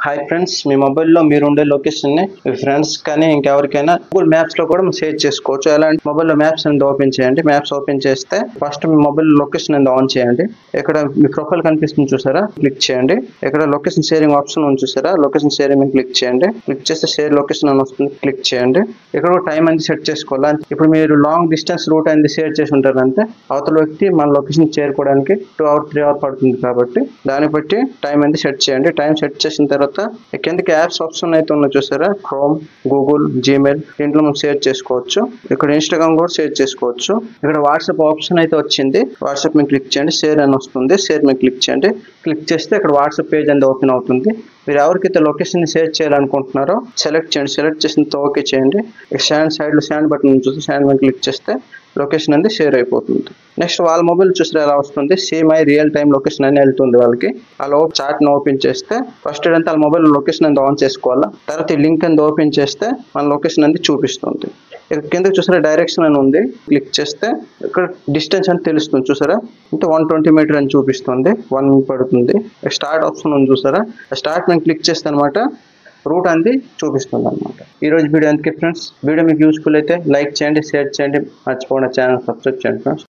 Hi friends, మీ మొబైల్లో మీరు ఉండే లొకేషన్ని మీ ఫ్రెండ్స్ కానీ ఇంకెవరికైనా గూగుల్ మ్యాప్స్ లో కూడా షేర్ చేసుకోవచ్చు. ఎలాంటి మొబైల్లో మ్యాప్స్ అనేది ఓపెన్ చేయండి. మ్యాప్స్ ఓపెన్ చేస్తే ఫస్ట్ మీ మొబైల్ లొకేషన్ అనేది ఆన్ చేయండి. ఇక్కడ మీ ప్రొఫైల్ కనిపిస్తుంది చూసారా, క్లిక్ చేయండి. ఇక్కడ లొకేషన్ షేరింగ్ ఆప్షన్ ఉంది చూసారా, లొకేషన్ షేరింగ్ క్లిక్ చేయండి. క్లిక్ చేస్తే షేర్ లొకేషన్ అని వస్తుంది, క్లిక్ చేయండి. ఇక్కడ టైం అనేది సెట్ చేసుకోవాలి. ఇప్పుడు మీరు లాంగ్ డిస్టెన్స్ రూట్ అనేది షేర్ చేసి ఉంటారంటే అవతల వ్యక్తి మన లొకేషన్ చేరుకోవడానికి 2 hours 3 hours పడుతుంది. కాబట్టి దాన్ని బట్టి టైం అనేది సెట్ చేయండి. టైం సెట్ చేసిన తర్వాత కిందకి యాప్స్ ఆప్షన్ అయితే ఉన్నా చూసారా, క్రోమ్, గూగుల్, జీమెయిల్, దీంట్లో మనం షేర్ చేసుకోవచ్చు. ఇక్కడ ఇన్స్టాగ్రామ్ కూడా షేర్ చేసుకోవచ్చు. ఇక్కడ వాట్సాప్ ఆప్షన్ అయితే వచ్చింది, వాట్సాప్ మీద క్లిక్ చేయండి. షేర్ అని వస్తుంది, షేర్ మీద క్లిక్ చేయండి. క్లిక్ చేస్తే ఇక్కడ వాట్సాప్ పేజ్ అనేది ఓపెన్ అవుతుంది. మీరు ఎవరికైతే లొకేషన్ షేర్ చేయాలనుకుంటున్నారో సెలెక్ట్ చేయండి. సెలెక్ట్ చేసిన ఓకే చేయండి. సైడ్ లో శాండ్ బటన్ చూసి శాండ్ మీద క్లిక్ చేస్తే లొకేషన్ అనేది షేర్ అయిపోతుంది. నెక్స్ట్ వాళ్ళ మొబైల్ చూస్తే ఎలా వస్తుంది, same I real time location అని వెళ్తుంది వాళ్ళకి. అలా చాట్ ని ఓపెన్ చేస్తే ఫస్ట్ అంతా వాళ్ళ మొబైల్ లొకేషన్ అనేది ఆన్ చేసుకోవాలా. తర్వాత ఈ లింక్ అనేది ఓపెన్ చేస్తే మన లొకేషన్ అనేది చూపిస్తుంది. ఇక్కడ కిందకి చూసారా డైరెక్షన్ అని ఉంది, క్లిక్ చేస్తే ఇక్కడ డిస్టెన్స్ అని తెలుస్తుంది చూసారా, అంటే 120 మీటర్ అని చూపిస్తుంది. 1 minute పడుతుంది. స్టార్ట్ ఆప్షన్ ఉంది చూసారా, స్టార్ట్ నేను క్లిక్ చేస్తే అనమాట రూట్ అనేది చూపిస్తుంది అనమాట. ఈ రోజు వీడియో అందుకే ఫ్రెండ్స్, వీడియో మీకు యూస్ఫుల్ అయితే లైక్ చేయండి, షేర్ చేయండి, మర్చిపోకుండా ఛానల్ సబ్స్క్రైబ్ చేయండి ఫ్రెండ్స్.